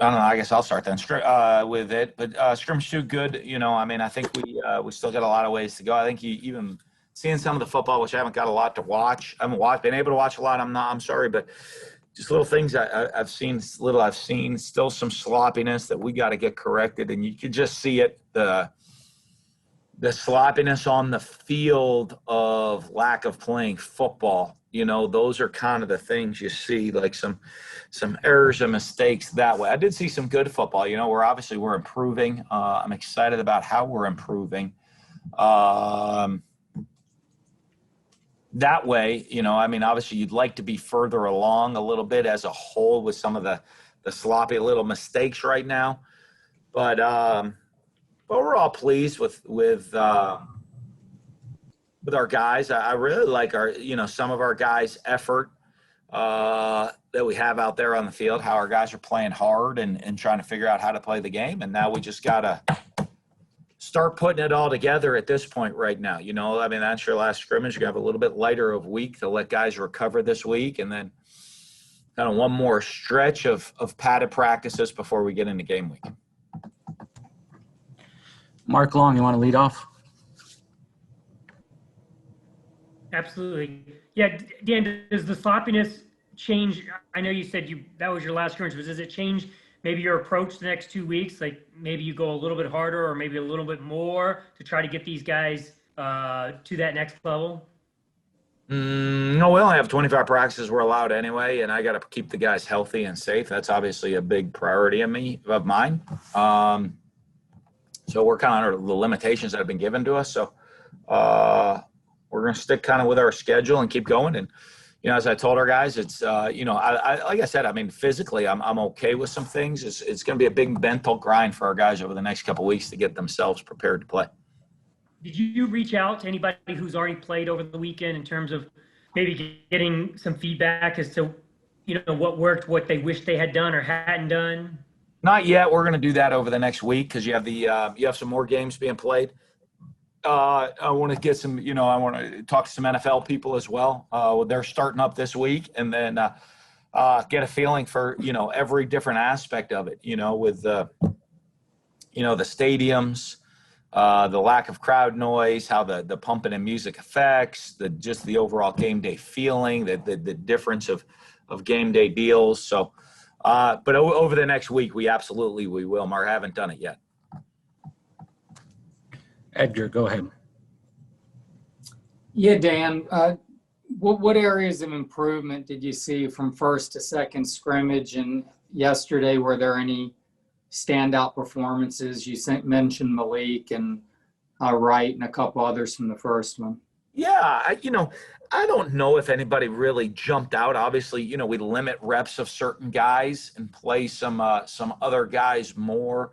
I don't know. I guess I'll start then with it. But scrimmage too good. I mean, I think we still got a lot of ways to go. I think you even seeing some of the football, which I haven't got a lot to watch. I haven't been able to watch a lot. I'm sorry, but just little things I've seen. I've seen still some sloppiness that we got to get corrected, and you could just see it. The sloppiness on the field of lack of playing football. Those are kind of the things you see, like some errors and mistakes that way. I did see some good football. We're improving. I'm excited about how we're improving. That way, I mean, obviously you'd like to be further along a little bit as a whole with some of the sloppy little mistakes right now. But we're all pleased with our guys. I really like some of our guys' effort that we have out there on the field, how our guys are playing hard and trying to figure out how to play the game. And now we just got to start putting it all together at this point right now. I mean, that's your last scrimmage. You have a little bit lighter of week to let guys recover this week. And then kind of one more stretch of padded practices before we get into game week. Mark Long, you want to lead off? Absolutely. Yeah, Dan, does the sloppiness change? I know you said that was your last scrimmage, but does it change maybe your approach the next 2 weeks? Like maybe you go a little bit harder or maybe a little bit more to try to get these guys to that next level? No, we only have 25 practices we're allowed anyway, and I got to keep the guys healthy and safe. That's obviously a big priority of mine. So we're kind of under the limitations that have been given to us. So we're going to stick kind of with our schedule and keep going. And, as I told our guys, it's, I like I said, I mean, physically, I'm okay with some things. It's going to be a big mental grind for our guys over the next couple of weeks to get themselves prepared to play. Did you reach out to anybody who's already played over the weekend in terms of maybe getting some feedback as to, what worked, what they wish they had done or hadn't done? Not yet. We're going to do that over the next week because you have some more games being played. I want to get some, I want to talk to some NFL people as well. They're starting up this week, and then get a feeling for, every different aspect of it, with the stadiums, the lack of crowd noise, how the pumping and music affects, just the overall game day feeling, the difference of game day deals. So, but over the next week, we will. Mark, I haven't done it yet. Edgar, go ahead. Yeah, Dan, what areas of improvement did you see from first to second scrimmage? And yesterday, were there any standout performances? You mentioned Malik and Wright and a couple others from the first one. Yeah, I don't know if anybody really jumped out. Obviously, we limit reps of certain guys and play some other guys more.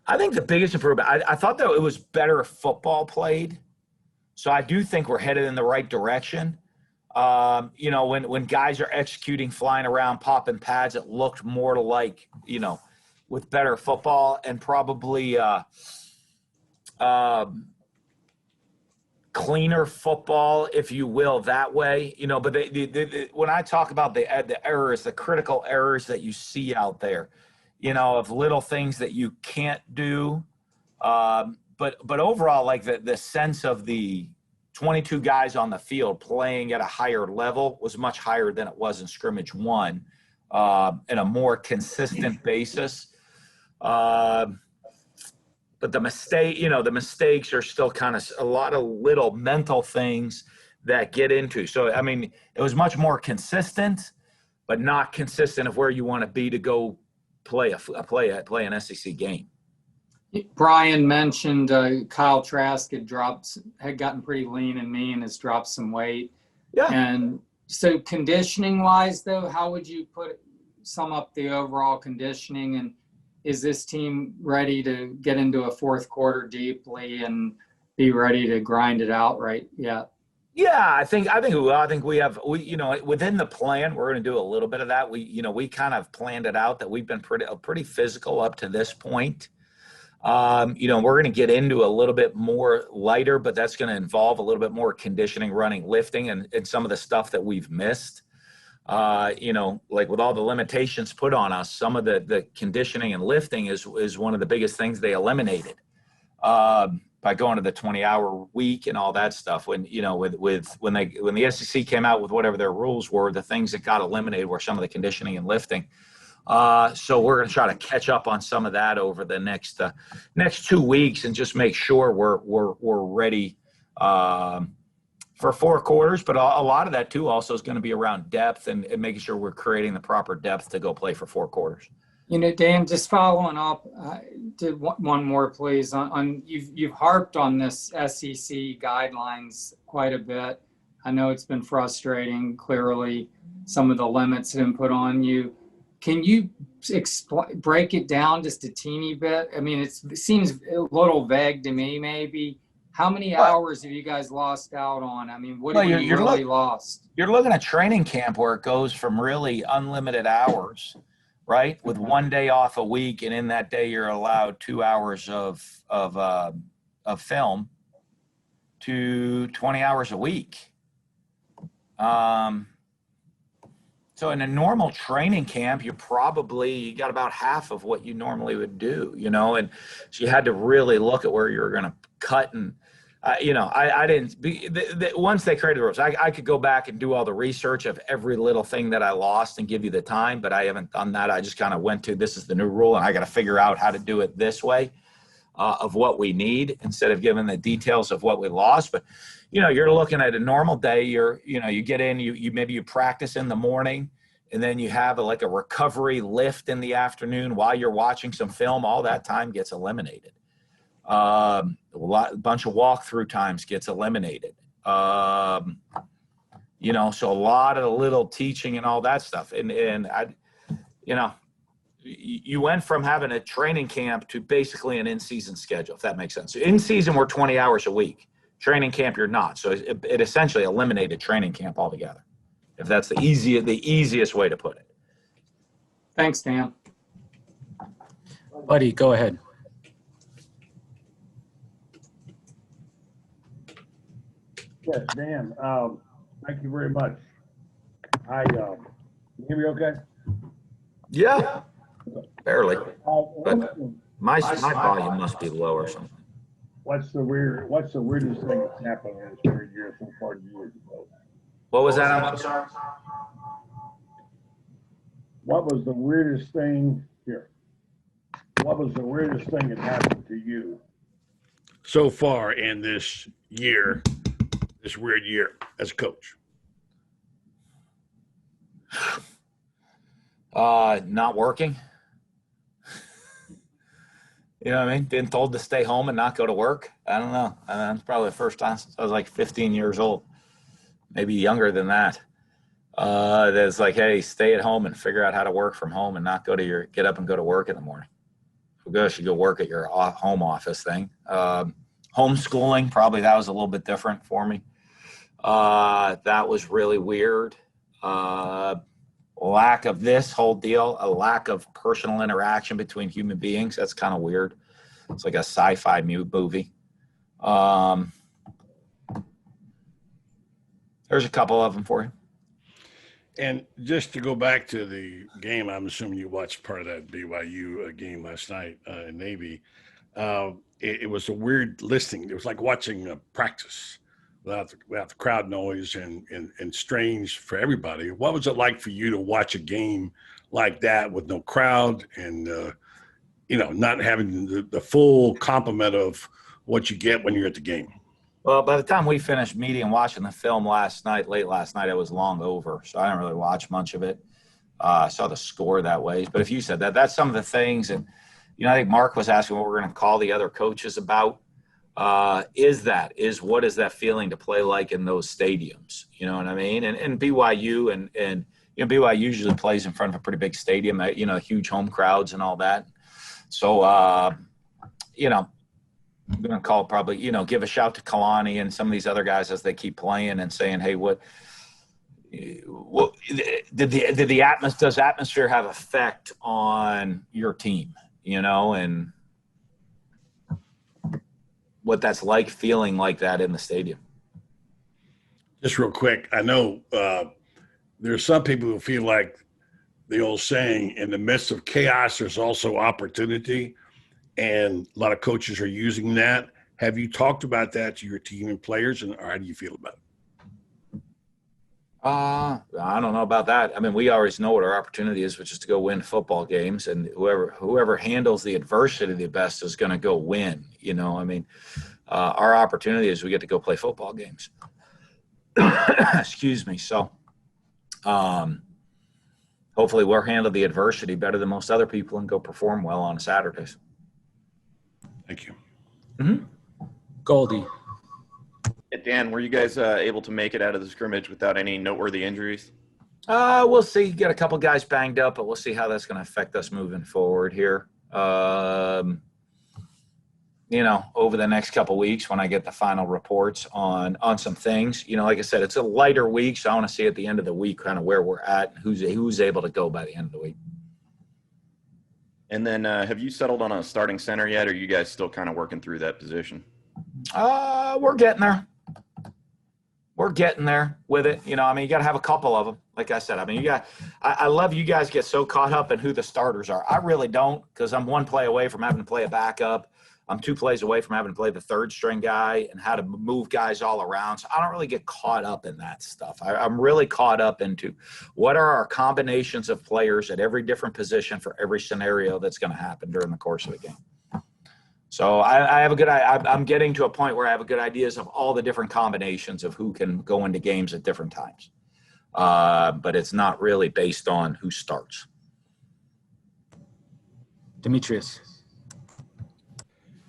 I think the biggest improvement, I thought that it was better football played. So I do think we're headed in the right direction. When guys are executing, flying around, popping pads, it looked more like, with better football and probably cleaner football, if you will, that way. But when I talk about the errors, the critical errors that you see out there, of little things that you can't do. But overall, like the sense of the 22 guys on the field playing at a higher level was much higher than it was in scrimmage one, in a more consistent basis. But the mistakes are still kind of a lot of little mental things that get into. So, I mean, it was much more consistent, but not consistent of where you want to be to go play an SEC game. Brian mentioned Kyle Trask had gotten pretty lean and mean, has dropped some weight. Yeah. And so conditioning-wise, though, how would you sum up the overall conditioning? And is this team ready to get into a fourth quarter deeply and be ready to grind it out right yet? Yeah, I think we have within the plan, we're going to do a little bit of that. We kind of planned it out that we've been pretty physical up to this point. We're going to get into a little bit more lighter, but that's going to involve a little bit more conditioning, running, lifting, and some of the stuff that we've missed. Like with all the limitations put on us, some of the conditioning and lifting is one of the biggest things they eliminated by going to the 20-hour week and all that stuff. When when the SEC came out with whatever their rules were, the things that got eliminated were some of the conditioning and lifting. So we're going to try to catch up on some of that over the next 2 weeks and just make sure we're ready for 4 quarters. But a lot of that too also is going to be around depth and making sure we're creating the proper depth to go play for 4 quarters. Dan, just following up, did one more, please. On you've harped on this SEC guidelines quite a bit. I know it's been frustrating. Clearly, some of the limits have been put on you. Can you break it down just a teeny bit? I mean, it seems a little vague to me. Maybe how many hours have you guys lost out on? I mean, what have you really lost? You're looking at training camp where it goes from really unlimited hours, right? With 1 day off a week, and in that day you're allowed 2 hours of film to 20 hours a week. So in a normal training camp, you got about half of what you normally would do, and so you had to really look at where you were going to cut. And I didn't once they created the rules, I could go back and do all the research of every little thing that I lost and give you the time, but I haven't done that. I just kind of went to, this is the new rule, and I got to figure out how to do it this way, of what we need, instead of giving the details of what we lost. But you're looking at a normal day. You get in, maybe you practice in the morning, and then you have a recovery lift in the afternoon while you're watching some film. All that time gets eliminated. A bunch of walkthrough times gets eliminated. So a lot of the little teaching and all that stuff. And you went from having a training camp to basically an in-season schedule, if that makes sense. So in season, we're 20 hours a week. Training camp, you're not. So it essentially eliminated training camp altogether, if that's the easiest way to put it. Thanks, Dan. Buddy, go ahead. Yes, Dan, thank you very much. Can you hear me okay? Yeah, barely. But My volume must be low or something. what's the weirdest thing that's happened in this 3 years so far years ago? What was that? I'm sorry. What was the weirdest thing here? What was the weirdest thing that happened to you so far in this year, this weird year as a coach? Not working. You know what I mean? Being told to stay home and not go to work. I don't know. It's probably the first time since I was like 15 years old, maybe younger than that. That's like, hey, stay at home and figure out how to work from home and not get up and go to work in the morning. Well, gosh, you go work at your home office thing. Homeschooling, probably that was a little bit different for me. That was really weird. Lack of this whole deal, a lack of personal interaction between human beings. That's kind of weird. It's like a sci-fi movie. There's a couple of them for you. And just to go back to the game, I'm assuming you watched part of that BYU game last night in Navy. It was a weird listening. It was like watching a practice without the crowd noise and strange for everybody. What was it like for you to watch a game like that with no crowd and, not having the full complement of what you get when you're at the game? Well, by the time we finished meeting and watching the film late last night, it was long over. So I didn't really watch much of it. I saw the score that way. But if you said that, that's some of the things. And, I think Mark was asking what we're going to call the other coaches about. What is that feeling to play like in those stadiums? You know what I mean? And BYU and BYU usually plays in front of a pretty big stadium, huge home crowds and all that. So, I'm going to call probably, give a shout to Kalani and some of these other guys as they keep playing and saying, hey, does atmosphere have effect on your team, and what that's like feeling like that in the stadium? Just real quick, I know there's some people who feel like the old saying, in the midst of chaos, there's also opportunity. And a lot of coaches are using that. Have you talked about that to your team and players, and how do you feel about it? I don't know about that. I mean, we always know what our opportunity is, which is to go win football games, and whoever handles the adversity the best is going to go win. You know, I mean, our opportunity is we get to go play football games. Excuse me. So, hopefully, we'll handle the adversity better than most other people and go perform well on Saturdays. Thank you. Mm-hmm. Goldie. Dan, were you guys able to make it out of the scrimmage without any noteworthy injuries? We'll see. Get a couple guys banged up, but we'll see how that's going to affect us moving forward here. You know, over the next couple weeks when I get the final reports on some things. You know, like I said, it's a lighter week, so I want to see at the end of the week kind of where we're at and who's able to go by the end of the week. And then have you settled on a starting center yet, or are you guys still kind of working through that position? We're getting there. We're getting there with it. You know, I mean, you got to have a couple of them. Like I said, I mean, I love you guys get so caught up in who the starters are. I really don't, because I'm one play away from having to play a backup. I'm 2 plays away from having to play the third string guy and how to move guys all around. So I don't really get caught up in that stuff. I'm really caught up into what are our combinations of players at every different position for every scenario that's going to happen during the course of the game. So I have I'm getting to a point where I have a good ideas of all the different combinations of who can go into games at different times. But it's not really based on who starts. Demetrius.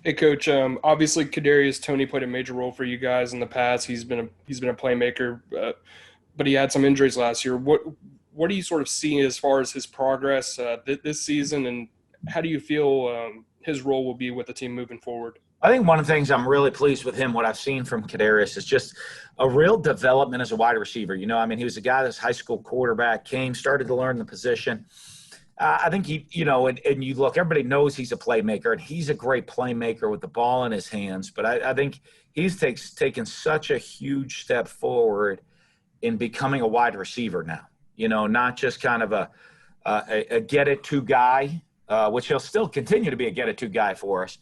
Hey, Coach. Obviously, Kadarius Toney played a major role for you guys in the past. He's been a playmaker, but he had some injuries last year. What do you sort of see as far as his progress this season, and how do you feel his role will be with the team moving forward? I think one of the things I'm really pleased with him, what I've seen from Kadarius, is just a real development as a wide receiver. You know, I mean, he was a guy that's high school quarterback, started to learn the position. I think he, you know, and you look, everybody knows he's a playmaker, and he's a great playmaker with the ball in his hands. But I think he's taken such a huge step forward in becoming a wide receiver now. You know, not just kind of a get-it-to guy, which he'll still continue to be a get-it-to guy for us.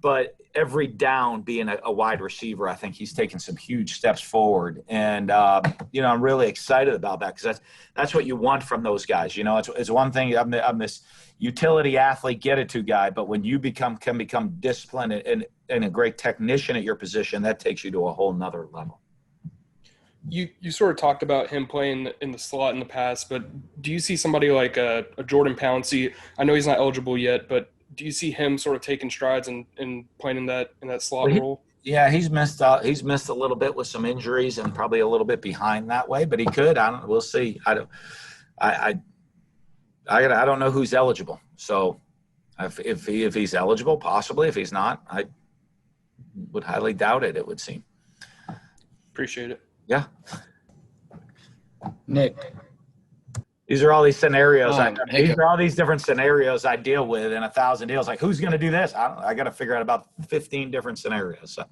But every down being a wide receiver, I think he's taken some huge steps forward. And, you know, I'm really excited about that because that's what you want from those guys. You know, it's one thing, I'm this utility athlete, get-it-to guy, but when you can become disciplined and a great technician at your position, that takes you to a whole nother level. You sort of talked about him playing in the slot in the past, but do you see somebody like a Jordan Pouncey? I know he's not eligible yet, but do you see him sort of taking strides and playing in that slot role? Yeah, he's missed a little bit with some injuries and probably a little bit behind that way, but he could. We'll see. I don't know who's eligible. So if he's eligible, possibly. If he's not, I would highly doubt it. It would seem. Appreciate it. Yeah. Nick. These are all these scenarios. These are all these different scenarios I deal with in 1,000 deals. Like, who's going to do this? I got to figure out about 15 different scenarios. So.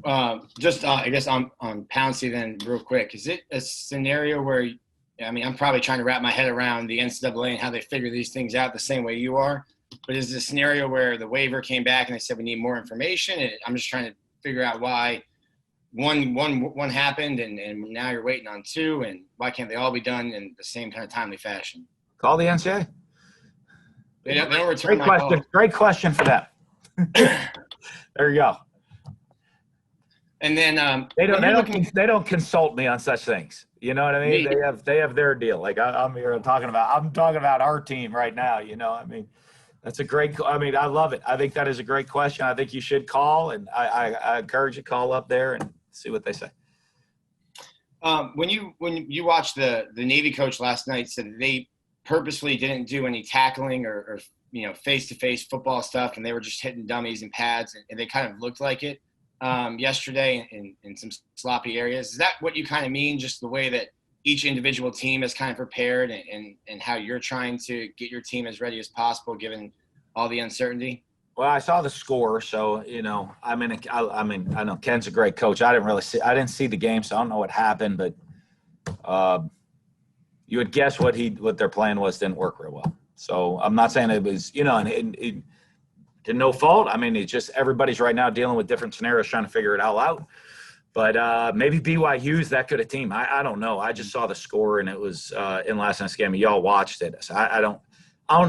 I guess on Pouncey then real quick. Is it a scenario where, I mean, I'm probably trying to wrap my head around the NCAA and how they figure these things out the same way you are. But is it a scenario where the waiver came back and they said we need more information? And I'm just trying to figure out why one happened and now you're waiting on 2, and why can't they all be done in the same kind of timely fashion? Call the NCAA. They don't return my call. Great question for them. There you go. And then they don't consult me on such things. You know what I mean? They have their deal. Like I'm talking about our team right now. You know, I mean, that's a great. I mean, I love it. I think that is a great question. I think you should call, and I encourage you to call up there and see what they say. When you watched the Navy coach last night said they purposely didn't do any tackling or you know, face-to-face football stuff, and they were just hitting dummies and pads, and they kind of looked like it yesterday in some sloppy areas. Is that what you kind of mean, just the way that each individual team is kind of prepared and how you're trying to get your team as ready as possible given all the uncertainty? Well, I saw the score, so I know Ken's a great coach. I didn't see the game, so I don't know what happened, but you would guess what their plan was didn't work real well. So I'm not saying it was, and to no fault. I mean, it's just everybody's right now dealing with different scenarios, trying to figure it all out. But maybe BYU's that good a team. I don't know. I just saw the score, and it was in last night's game. Y'all watched it. So I don't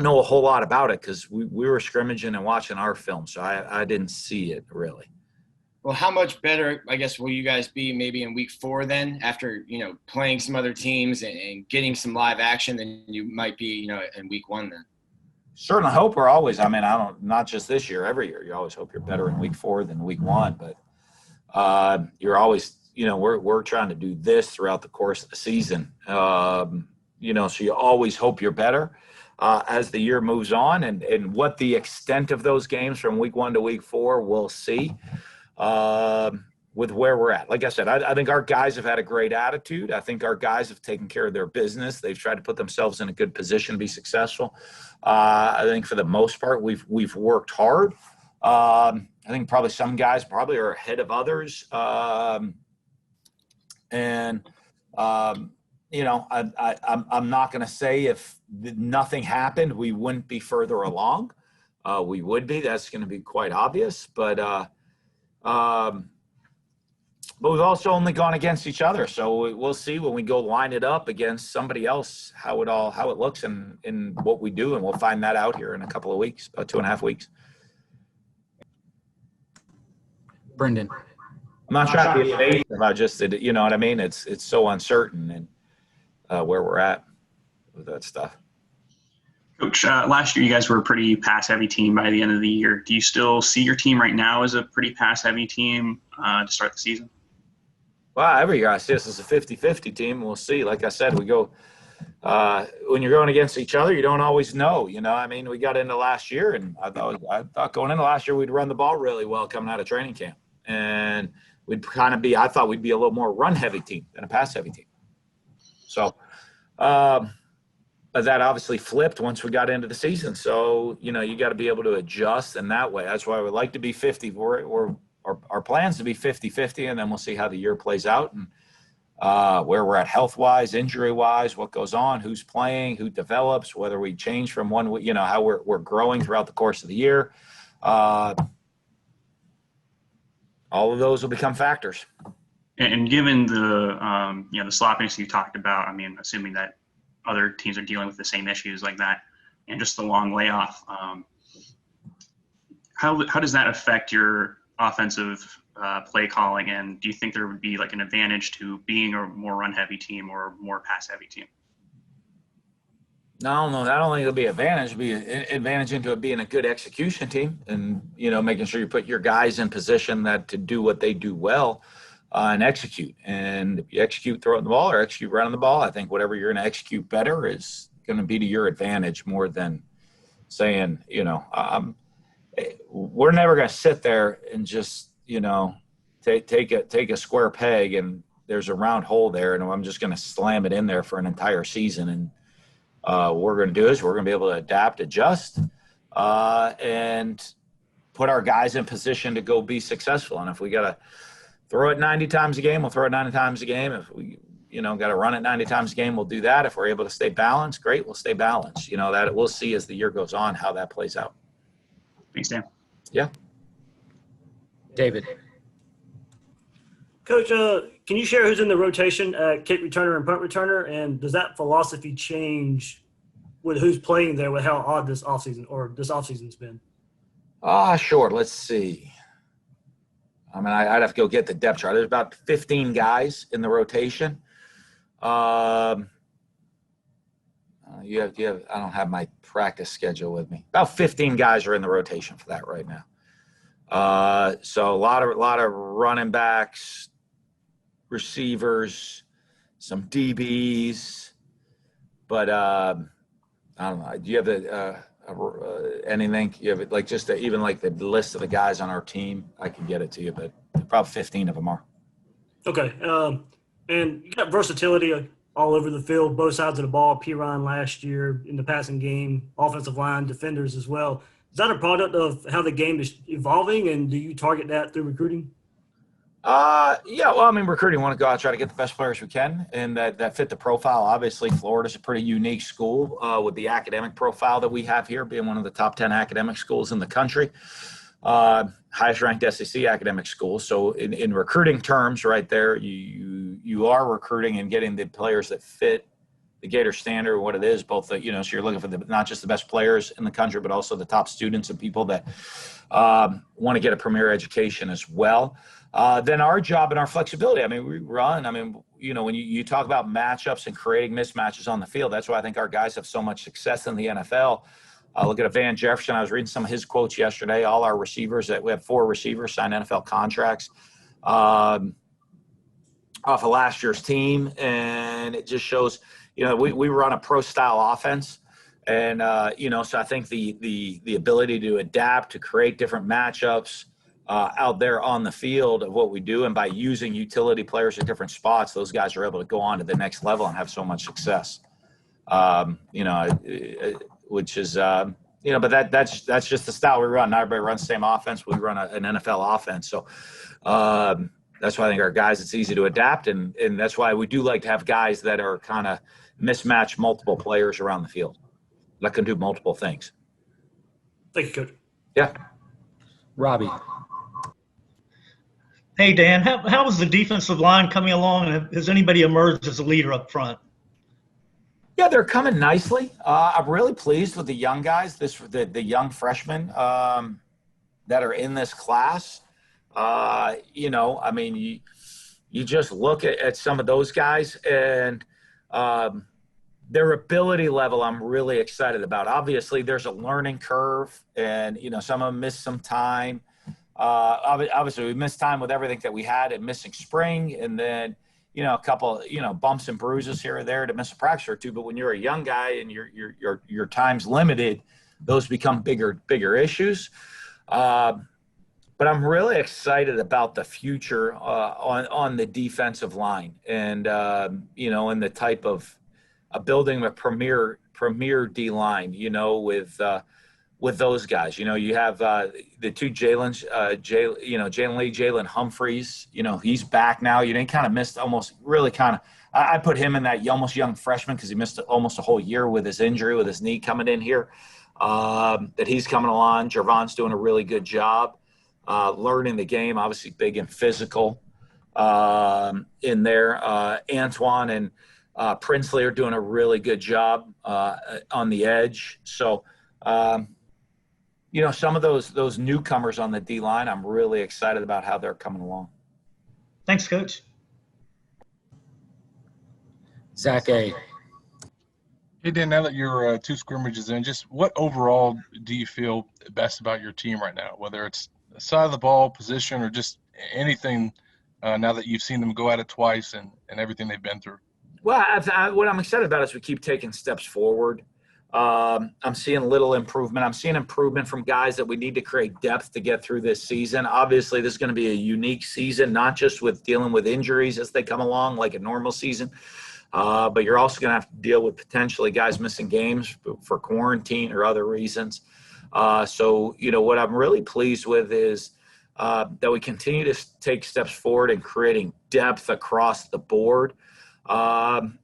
know a whole lot about it because we were scrimmaging and watching our film, so I didn't see it really. Well, how much better, I guess, will you guys be maybe in week 4 then, after playing some other teams and getting some live action than you might be in week 1 then? Certainly hope we're always. I mean, not just this year, every year. You always hope you're better in week 4 than week 1, but you're always, we're trying to do this throughout the course of the season. So you always hope you're better as the year moves on, and what the extent of those games from week 1 to week 4, we'll see with where we're at. Like I said, I think our guys have had a great attitude. I think our guys have taken care of their business. They've tried to put themselves in a good position to be successful. I think for the most part, we've worked hard. I think probably some guys are ahead of others. I'm not going to say if nothing happened, we wouldn't be further along. We would be. That's going to be quite obvious. But we've also only gone against each other. So we'll see when we go line it up against somebody else, how it looks and what we do. And we'll find that out here in a couple of weeks, about 2.5 weeks. Brendan. I'm not trying to be evasive about just, you know what I mean? It's so uncertain and where we're at with that stuff. Coach, last year you guys were a pretty pass-heavy team by the end of the year. Do you still see your team right now as a pretty pass-heavy team to start the season? Well, every year I see us as a 50-50 team. We'll see. Like I said, we go when you're going against each other, you don't always know. I mean, we got into last year, and I thought going into last year we'd run the ball really well coming out of training camp, and we'd kind of be. I thought we'd be a little more run-heavy team than a pass-heavy team. So, but that obviously flipped once we got into the season. So you got to be able to adjust in that way. That's why we like to be 50. Our plans to be 50-50, and then we'll see how the year plays out and where we're at health-wise, injury-wise, what goes on, who's playing, who develops, whether we change from one, how we're growing throughout the course of the year. All of those will become factors. And given the the sloppiness you talked about, I mean, assuming that other teams are dealing with the same issues like that, and just the long layoff, how does that affect your offensive play calling, and do you think there would be like an advantage to being a more run-heavy team or a more pass-heavy team? No, I don't think it'll be an advantage. It'll be an advantage into it being a good execution team and, making sure you put your guys in position to do what they do well and execute. And if you execute throwing the ball or execute running the ball, I think whatever you're going to execute better is going to be to your advantage more than saying, we're never going to sit there and just, take a square peg and there's a round hole there and I'm just going to slam it in there for an entire season. And what we're going to do is we're going to be able to adapt, adjust, and put our guys in position to go be successful. And if we got to throw it 90 times a game, we'll throw it 90 times a game. If we, got to run it 90 times a game, we'll do that. If we're able to stay balanced, great, we'll stay balanced. That we'll see as the year goes on how that plays out. Thanks, Dan. Yeah. David. Coach, can you share who's in the rotation at kick returner and punt returner? And does that philosophy change with who's playing there with how odd this offseason's been? Sure. Let's see. I mean, I'd have to go get the depth chart. There's about 15 guys in the rotation. You have. I don't have my practice schedule with me. About 15 guys are in the rotation for that right now. So a lot of running backs, receivers, some DBs, but I don't know. Do you have anything? You have even the list of the guys on our team? I can get it to you, but probably 15 of them are. Okay. And you got versatility all over the field, both sides of the ball. Piron last year in the passing game, offensive line, defenders as well. Is that a product of how the game is evolving, and do you target that through recruiting? Yeah, well, I mean, recruiting, want to go out, try to get the best players we can, and that fit the profile. Obviously, Florida's a pretty unique school with the academic profile that we have here, being one of the top 10 academic schools in the country, highest ranked SEC academic school. So in recruiting terms, right there, you are recruiting and getting the players that fit the Gator standard, what it is, both so you're looking for not just the best players in the country, but also the top students and people that want to get a premier education as well. Then our job and our flexibility. I mean, when you talk about matchups and creating mismatches on the field, that's why I think our guys have so much success in the NFL. Look at Van Jefferson. I was reading some of his quotes yesterday. All our receivers, we have 4 receivers signed NFL contracts off of last year's team. And it just shows, we run a pro-style offense. And, so I think the ability to adapt, to create different matchups out there on the field of what we do, and by using utility players at different spots, those guys are able to go on to the next level and have so much success. Which is, but that's just the style we run. Not everybody runs the same offense. We run an NFL offense. So that's why I think our guys, it's easy to adapt. And that's why we do like to have guys that are kind of mismatch multiple players around the field that can do multiple things. Thank you, Coach. Yeah. Robbie. Hey, Dan, how is the defensive line coming along? And has anybody emerged as a leader up front? Yeah, they're coming nicely. I'm really pleased with the young guys, the young freshmen that are in this class. You just look at some of those guys and their ability level I'm really excited about. Obviously, there's a learning curve, and, some of them missed some time. Obviously, we missed time with everything that we had and missing spring, and then a couple bumps and bruises here or there to miss a practice or two. But when you're a young guy and your time's limited, those become bigger issues. But I'm really excited about the future on the defensive line, and and the type of building a premier D line. With those guys, you have the 2 Jalen's, Jalen Lee, Jalen Humphreys. He's back now. He kind of missed I put him in that almost young freshman because he missed almost a whole year with his injury, with his knee coming in here. That he's coming along. Javon's doing a really good job learning the game, obviously big and physical in there. Antoine and Princely are doing a really good job on the edge. So, some of those newcomers on the D line, I'm really excited about how they're coming along. Thanks, Coach. Zach A. Hey, Dan, now that you're 2 scrimmages in, just what overall do you feel best about your team right now, whether it's the side of the ball, position, or just anything now that you've seen them go at it twice and everything they've been through? Well, what I'm excited about is we keep taking steps forward. I'm seeing little improvement. I'm seeing improvement from guys that we need to create depth to get through this season. Obviously, this is going to be a unique season, not just with dealing with injuries as they come along like a normal season, but you're also going to have to deal with potentially guys missing games for quarantine or other reasons. So, what I'm really pleased with is that we continue to take steps forward in creating depth across the board. And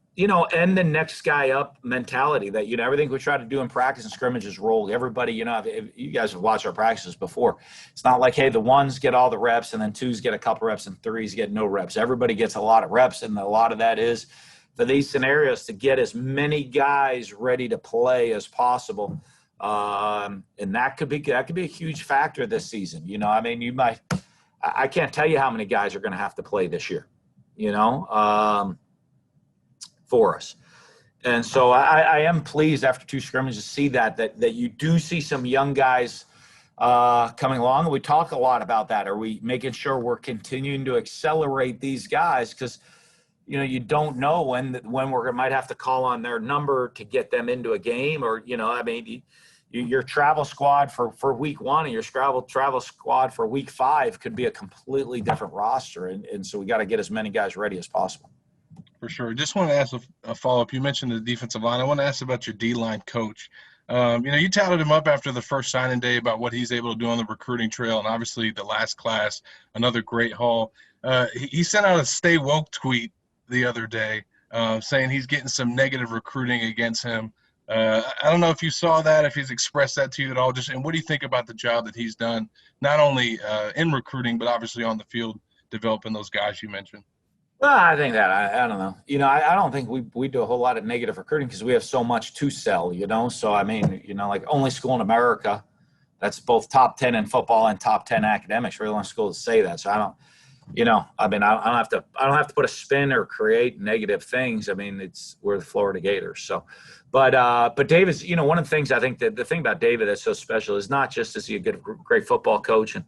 the next guy up mentality that, everything we try to do in practice and scrimmages roll. Everybody, if you guys have watched our practices before, it's not like, hey, the 1s get all the reps and then 2s get a couple reps and 3s get no reps. Everybody gets a lot of reps, and a lot of that is for these scenarios to get as many guys ready to play as possible. And that could be a huge factor this season. I can't tell you how many guys are going to have to play this year, for us. And so I am pleased after 2 scrimmages to see that you do see some young guys coming along. And we talk a lot about that. Are we making sure we're continuing to accelerate these guys? Because, you don't know when we might have to call on their number to get them into a game, or, your travel squad for week 1 and your travel squad for week 5 could be a completely different roster. And so we got to get as many guys ready as possible. For sure. Just want to ask a follow-up. You mentioned the defensive line. I want to ask about your D-line coach. You touted him up after the first signing day about what he's able to do on the recruiting trail, and obviously the last class, another great haul. He sent out a "Stay Woke" tweet the other day saying he's getting some negative recruiting against him. I don't know if you saw that, if he's expressed that to you at all. And what do you think about the job that he's done, not only in recruiting, but obviously on the field, developing those guys you mentioned? Well, I think that I don't know. I don't think we do a whole lot of negative recruiting because we have so much to sell. So I mean, like only school in America that's both top 10 in football and top 10 academics. We're the only school to say that. So I don't. I don't have to put a spin or create negative things. I mean, we're the Florida Gators. So, but David's, one of the things I think that the thing about David that's so special is not just is he a great football coach and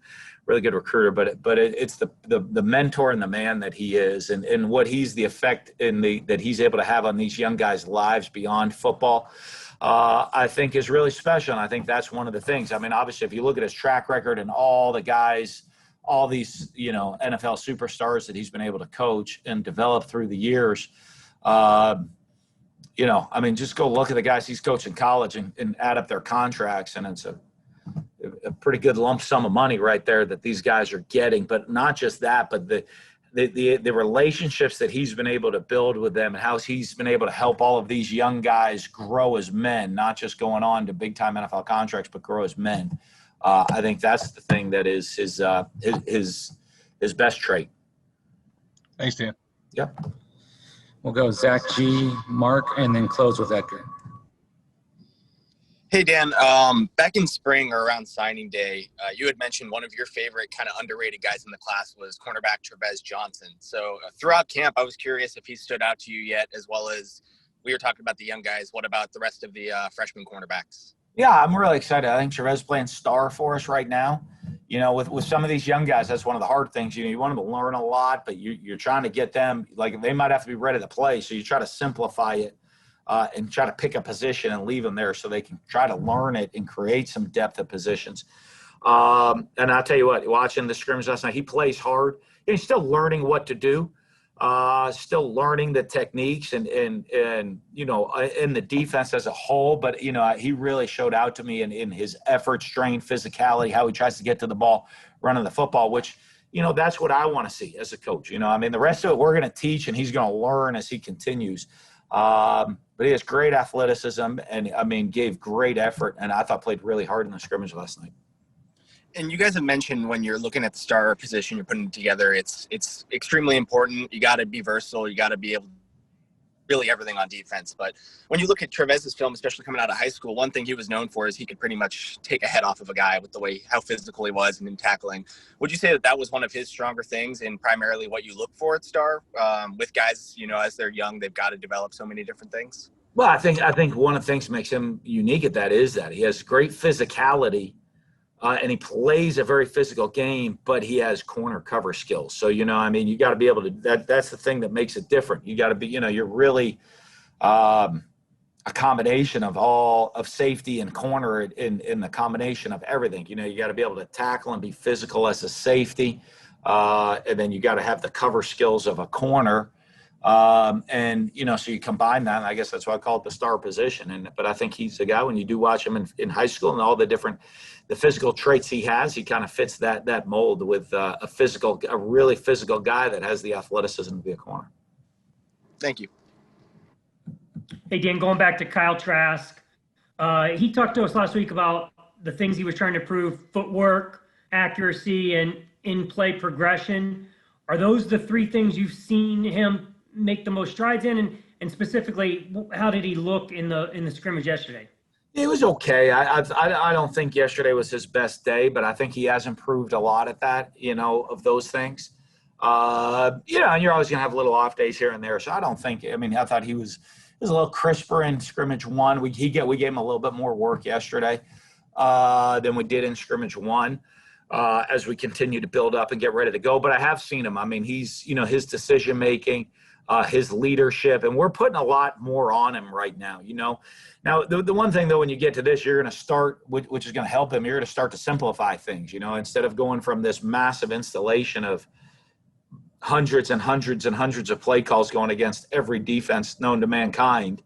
really good recruiter, but it's the mentor and the man that he is, and what he's the effect that he's able to have on these young guys' lives beyond football. I think is really special. And I think that's one of the things. I mean, obviously, if you look at his track record and all the guys, all these, NFL superstars that he's been able to coach and develop through the years, just go look at the guys he's coached in college and add up their contracts. And it's a pretty good lump sum of money right there that these guys are getting. But not just that, but the relationships that he's been able to build with them and how he's been able to help all of these young guys grow as men, not just going on to big time NFL contracts, but grow as men. I think that's the thing that is his best trait. Thanks, Dan. Yep. We'll go Zach G, Mark, and then close with Edgar. Hey, Dan, back in spring or around signing day, you had mentioned one of your favorite kind of underrated guys in the class was cornerback Treves Johnson. So throughout camp, I was curious if he stood out to you yet, as well as we were talking about the young guys. What about the rest of the freshman cornerbacks? Yeah, I'm really excited. I think Treves playing star for us right now. With some of these young guys, that's one of the hard things. You want them to learn a lot, but you're trying to get them, like they might have to be ready to play. So you try to simplify it. And try to pick a position and leave them there so they can try to learn it and create some depth of positions. And I'll tell you what, watching the scrimmage last night, he plays hard. He's still learning what to do, still learning the techniques and in the defense as a whole. But, he really showed out to me in his effort, strength, physicality, how he tries to get to the ball, running the football, which, that's what I want to see as a coach. The rest of it we're going to teach and he's going to learn as he continues. But he has great athleticism and gave great effort, and I thought played really hard in the scrimmage last night. And you guys have mentioned when you're looking at the star position, you're putting it together, it's extremely important. You got to be versatile. You got to be able to really everything on defense. But when you look at Treves' film, especially coming out of high school, one thing he was known for is he could pretty much take a head off of a guy with the way how physical he was and in tackling. Would you say that was one of his stronger things and primarily what you look for at star with guys, as they're young, they've got to develop so many different things? Well, I think one of the things that makes him unique at that is that he has great physicality and he plays a very physical game, but he has corner cover skills. So, you got to be able to, that's the thing that makes it different. You got to be, you're really a combination of safety and corner in the combination of everything. You got to be able to tackle and be physical as a safety. And then you got to have the cover skills of a corner. So you combine that, and I guess that's why I call it the star position. But I think he's a guy, when you do watch him in high school and all the physical traits he has, he kind of fits that mold with a really physical guy that has the athleticism to be a corner. Thank you. Hey, Dan, going back to Kyle Trask, he talked to us last week about the things he was trying to improve: footwork, accuracy, and in-play progression. Are those the three things you've seen him make the most strides in? And specifically, how did he look in the scrimmage yesterday? It was okay. I don't think yesterday was his best day, but I think he has improved a lot at that, of those things. And you're always going to have little off days here and there. So I don't think, I thought he was a little crisper in scrimmage one. We gave him a little bit more work yesterday than we did in scrimmage one. As we continue to build up and get ready to go. But I have seen him. He's, his decision-making, his leadership, and we're putting a lot more on him right now, Now, the one thing, though, when you get to this, you're going to start, which is going to help him, you're going to start to simplify things, instead of going from this massive installation of hundreds and hundreds and hundreds of play calls going against every defense known to mankind.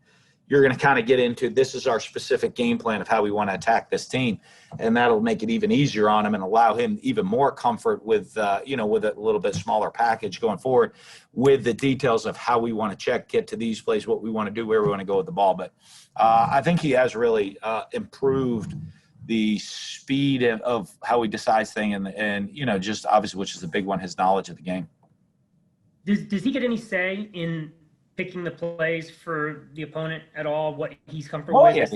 you're going to kind of get into, this is our specific game plan of how we want to attack this team. And that'll make it even easier on him and allow him even more comfort with, with a little bit smaller package going forward with the details of how we want to get to these plays, what we want to do, where we want to go with the ball. But I think he has really improved the speed of how he decides things and, just obviously, which is the big one, his knowledge of the game. Does he get any say in picking the plays for the opponent at all, what he's comfortable with?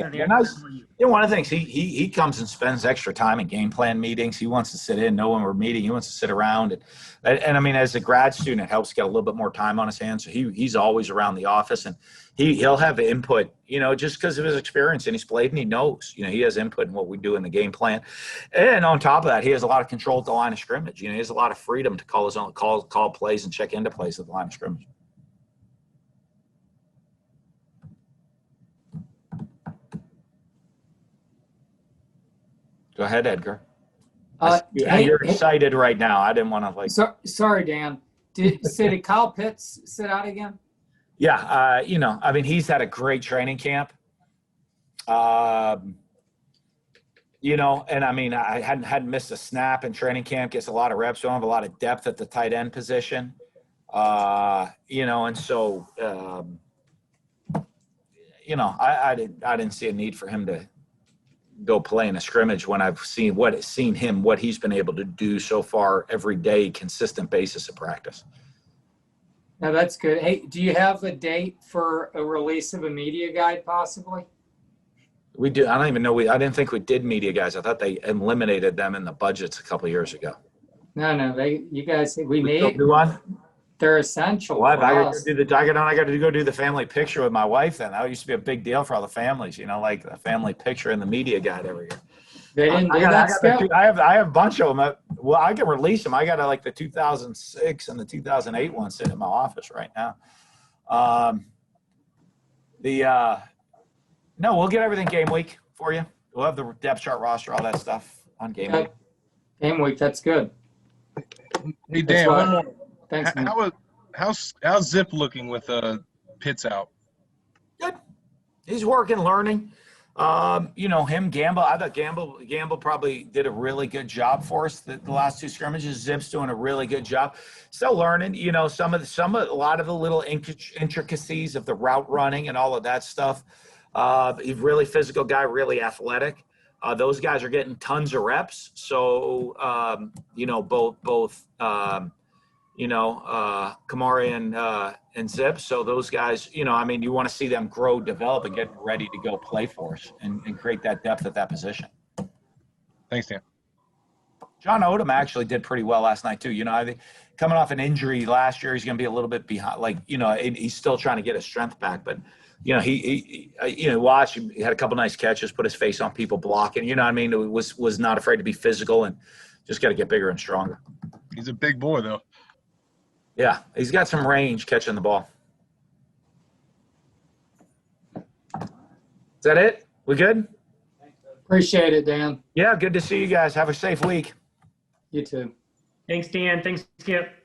One of the things, he comes and spends extra time in game plan meetings. He wants to sit in, know when we're meeting. He wants to sit around. And I mean, as a grad student, it helps get a little bit more time on his hands. So he's always around the office, and he'll have input, just because of his experience, and he's played and he knows, he has input in what we do in the game plan. And on top of that, he has a lot of control at the line of scrimmage. He has a lot of freedom to call his own call plays and check into plays at the line of scrimmage. Go ahead, Edgar. You're excited right now. I didn't want to Sorry, Dan. Did Kyle Pitts sit out again? Yeah, he's had a great training camp. And I hadn't missed a snap in training camp. Gets a lot of reps. We don't have a lot of depth at the tight end position. I didn't see a need for him to go play in a scrimmage when I've seen what he's been able to do so far every day, consistent basis of practice. Now that's good. Hey, do you have a date for a release of a media guide possibly? We do. I don't even know. I didn't think we did media guys. I thought they eliminated them in the budgets a couple of years ago. No, you guys, we need do one. They're essential. Well, I got to go do the family picture with my wife. Then that used to be a big deal for all the families. Like the family picture in the media guide every year. They didn't do that. I have a bunch of them. Well, I can release them. I got like the 2006 and the 2008 one sitting in my office right now. No, we'll get everything game week for you. We'll have the depth chart, roster, all that stuff on game week. Game week, that's good. Hey Dan, one more. Thanks. How's Zip looking with Pitts out? Good. He's working, learning. Gamble. I thought Gamble probably did a really good job for us the last two scrimmages. Zip's doing a really good job. Still learning. A lot of the little intricacies of the route running and all of that stuff. He's a really physical guy, really athletic. Those guys are getting tons of reps. So both. Kamari and Zip. So those guys, you want to see them grow, develop, and get ready to go play for us and create that depth at that position. Thanks, Dan. John Odom actually did pretty well last night too. I think coming off an injury last year, he's going to be a little bit behind. He's still trying to get his strength back, but he had a couple nice catches, put his face on people blocking. Was not afraid to be physical and just got to get bigger and stronger. He's a big boy though. Yeah, he's got some range catching the ball. Is that it? We good? Appreciate it, Dan. Yeah, good to see you guys. Have a safe week. You too. Thanks, Dan. Thanks, Skip.